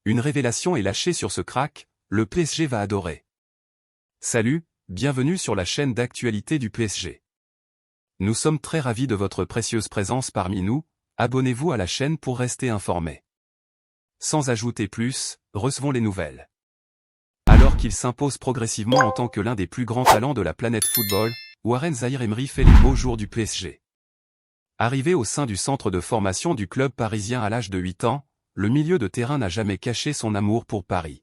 Une révélation est lâchée sur ce crack, le PSG va adorer. Salut, bienvenue sur la chaîne d'actualité du PSG. Nous sommes très ravis de votre précieuse présence parmi nous, abonnez-vous à la chaîne pour rester informé. Sans ajouter plus, recevons les nouvelles. Alors qu'il s'impose progressivement en tant que l'un des plus grands talents de la planète football, Warren Zaïre-Emery fait les beaux jours du PSG. Arrivé au sein du centre de formation du club parisien à l'âge de 8 ans, le milieu de terrain n'a jamais caché son amour pour Paris.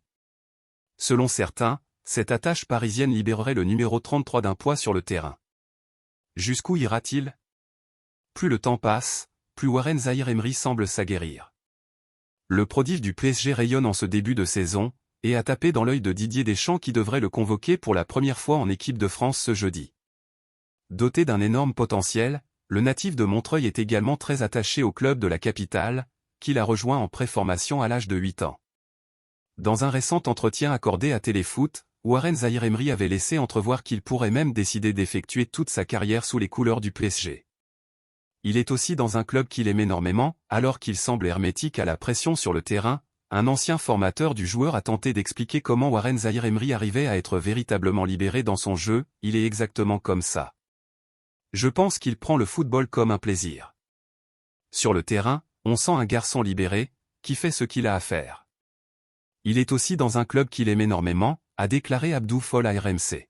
Selon certains, cette attache parisienne libérerait le numéro 33 d'un poids sur le terrain. Jusqu'où ira-t-il? Plus le temps passe, plus Warren Zaïre-Emery semble s'aguerrir. Le prodige du PSG rayonne en ce début de saison, et a tapé dans l'œil de Didier Deschamps qui devrait le convoquer pour la première fois en équipe de France ce jeudi. Doté d'un énorme potentiel, le natif de Montreuil est également très attaché au club de la capitale, qu'il a rejoint en préformation à l'âge de 8 ans. Dans un récent entretien accordé à Téléfoot, Warren Zaïre-Emery avait laissé entrevoir qu'il pourrait même décider d'effectuer toute sa carrière sous les couleurs du PSG. Il est aussi dans un club qu'il aime énormément, alors qu'il semble hermétique à la pression sur le terrain. Un ancien formateur du joueur a tenté d'expliquer comment Warren Zaïre-Emery arrivait à être véritablement libéré dans son jeu. Il est exactement comme ça. Je pense qu'il prend le football comme un plaisir. Sur le terrain, on sent un garçon libéré, qui fait ce qu'il a à faire. Il est aussi dans un club qu'il aime énormément, a déclaré Abdou Fall à RMC.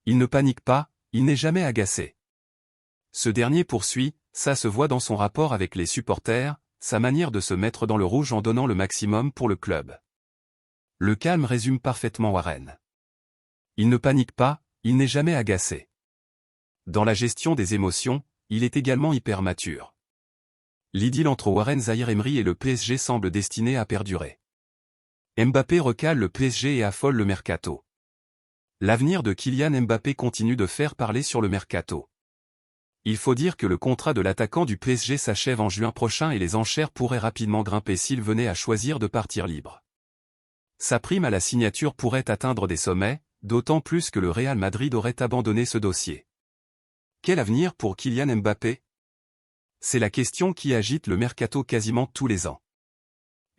Il ne panique pas, il n'est jamais agacé. Ce dernier poursuit, ça se voit dans son rapport avec les supporters, sa manière de se mettre dans le rouge en donnant le maximum pour le club. Le calme résume parfaitement Warren. Il ne panique pas, il n'est jamais agacé. Dans la gestion des émotions, il est également hyper mature. L'idylle entre Warren Zaïre-Emery et le PSG semble destinée à perdurer. Mbappé recale le PSG et affole le mercato. L'avenir de Kylian Mbappé continue de faire parler sur le mercato. Il faut dire que le contrat de l'attaquant du PSG s'achève en juin prochain et les enchères pourraient rapidement grimper s'il venait à choisir de partir libre. Sa prime à la signature pourrait atteindre des sommets, d'autant plus que le Real Madrid aurait abandonné ce dossier. Quel avenir pour Kylian Mbappé? C'est la question qui agite le mercato quasiment tous les ans.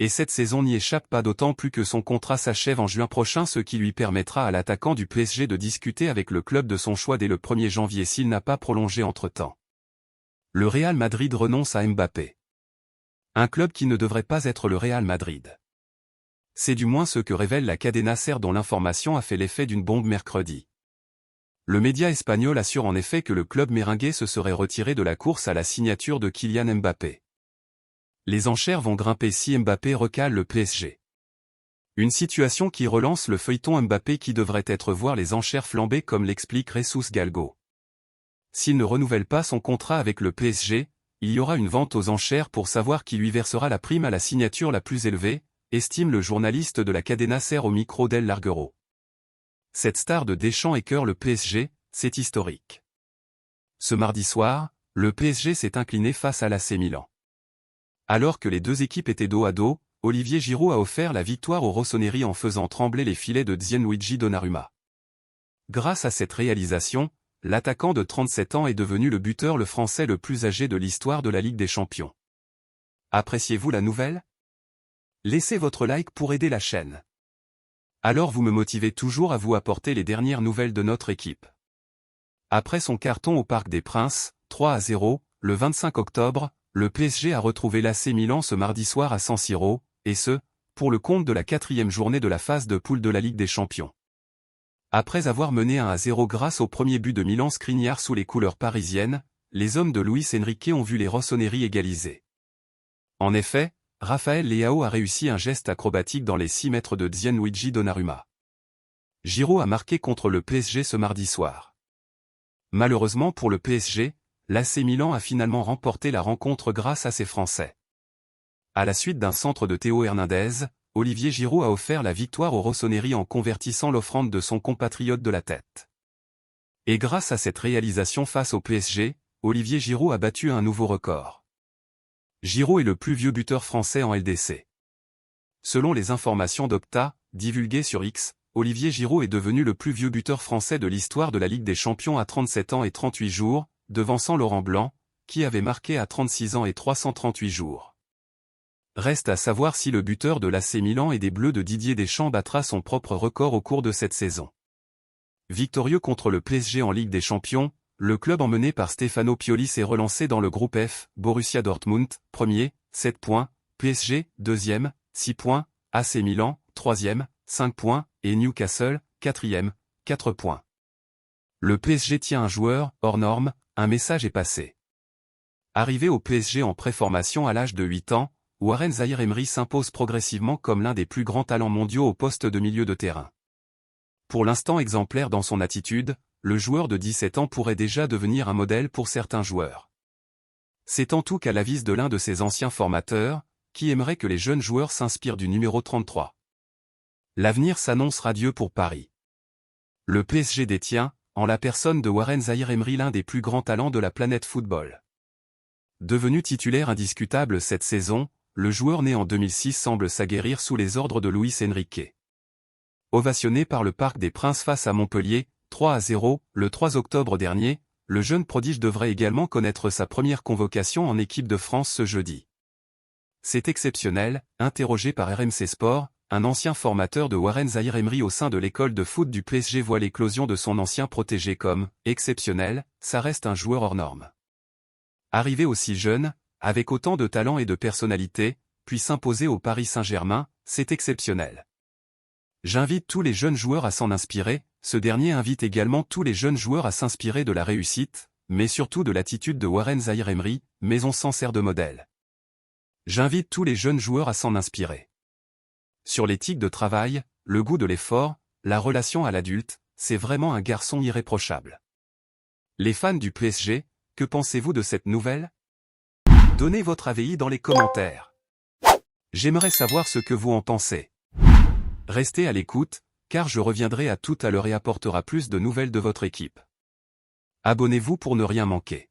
Et cette saison n'y échappe pas, d'autant plus que son contrat s'achève en juin prochain, ce qui lui permettra à l'attaquant du PSG de discuter avec le club de son choix dès le 1er janvier s'il n'a pas prolongé entre-temps. Le Real Madrid renonce à Mbappé. Un club qui ne devrait pas être le Real Madrid. C'est du moins ce que révèle la Cadena Ser, dont l'information a fait l'effet d'une bombe mercredi. Le média espagnol assure en effet que le club merengue se serait retiré de la course à la signature de Kylian Mbappé. Les enchères vont grimper si Mbappé recale le PSG. Une situation qui relance le feuilleton Mbappé qui devrait être voir les enchères flamber, comme l'explique Jesus Galgo. S'il ne renouvelle pas son contrat avec le PSG, il y aura une vente aux enchères pour savoir qui lui versera la prime à la signature la plus élevée, estime le journaliste de la Cadena Ser au micro d'El Larguero. Cette star de Deschamps écœure le PSG, c'est historique. Ce mardi soir, le PSG s'est incliné face à l'AC Milan. Alors que les deux équipes étaient dos à dos, Olivier Giroud a offert la victoire aux Rossoneri en faisant trembler les filets de Gianluigi Donnarumma. Grâce à cette réalisation, l'attaquant de 37 ans est devenu le buteur le français le plus âgé de l'histoire de la Ligue des Champions. Appréciez-vous la nouvelle? Laissez votre like pour aider la chaîne. Alors vous me motivez toujours à vous apporter les dernières nouvelles de notre équipe. Après son carton au Parc des Princes, 3-0, le 25 octobre, le PSG a retrouvé l'AC Milan ce mardi soir à San Siro, et ce, pour le compte de la 4e journée de la phase de poule de la Ligue des Champions. Après avoir mené 1-0 grâce au premier but de Milan Skriniar sous les couleurs parisiennes, les hommes de Luis Enrique ont vu les Rossoneri égaliser. En effet, Raphaël Leao a réussi un geste acrobatique dans les 6 mètres de Gianluigi Donnarumma. Giroud a marqué contre le PSG ce mardi soir. Malheureusement pour le PSG, l'AC Milan a finalement remporté la rencontre grâce à ses Français. À la suite d'un centre de Théo Hernandez, Olivier Giroud a offert la victoire aux Rossoneri en convertissant l'offrande de son compatriote de la tête. Et grâce à cette réalisation face au PSG, Olivier Giroud a battu un nouveau record. Giroud est le plus vieux buteur français en LDC. Selon les informations d'Opta, divulguées sur X, Olivier Giroud est devenu le plus vieux buteur français de l'histoire de la Ligue des Champions à 37 ans et 38 jours, devançant Laurent Blanc, qui avait marqué à 36 ans et 338 jours. Reste à savoir si le buteur de l'AC Milan et des Bleus de Didier Deschamps battra son propre record au cours de cette saison. Victorieux contre le PSG en Ligue des Champions, le club emmené par Stefano Pioli s'est relancé dans le groupe F, Borussia Dortmund, premier, 7 points, PSG, deuxième, 6 points, AC Milan, troisième, 5 points, et Newcastle, quatrième, 4 points. Le PSG tient un joueur, hors norme, un message est passé. Arrivé au PSG en préformation à l'âge de 8 ans, Warren Zaïre-Emery s'impose progressivement comme l'un des plus grands talents mondiaux au poste de milieu de terrain. Pour l'instant exemplaire dans son attitude, le joueur de 17 ans pourrait déjà devenir un modèle pour certains joueurs. C'est en tout cas l'avis de l'un de ses anciens formateurs, qui aimerait que les jeunes joueurs s'inspirent du numéro 33. L'avenir s'annonce radieux pour Paris. Le PSG détient, en la personne de Warren Zaïre-Emery, l'un des plus grands talents de la planète football. Devenu titulaire indiscutable cette saison, le joueur né en 2006 semble s'aguerrir sous les ordres de Luis Enrique. Ovationné par le Parc des Princes face à Montpellier, 3-0, le 3 octobre dernier, le jeune prodige devrait également connaître sa première convocation en équipe de France ce jeudi. C'est exceptionnel, interrogé par RMC Sport, un ancien formateur de Warren Zaïre-Emery au sein de l'école de foot du PSG voit l'éclosion de son ancien protégé comme « exceptionnel », ça reste un joueur hors norme. Arrivé aussi jeune, avec autant de talent et de personnalité, puis s'imposer au Paris Saint-Germain, c'est exceptionnel. J'invite tous les jeunes joueurs à s'en inspirer, ce dernier invite également tous les jeunes joueurs à s'inspirer de la réussite, mais surtout de l'attitude de Warren Zaïre-Emery, mais on s'en sert de modèle. J'invite tous les jeunes joueurs à s'en inspirer. Sur l'éthique de travail, le goût de l'effort, la relation à l'adulte, c'est vraiment un garçon irréprochable. Les fans du PSG, que pensez-vous de cette nouvelle ? Donnez votre avis dans les commentaires. J'aimerais savoir ce que vous en pensez. Restez à l'écoute, car je reviendrai à tout à l'heure et apportera plus de nouvelles de votre équipe. Abonnez-vous pour ne rien manquer.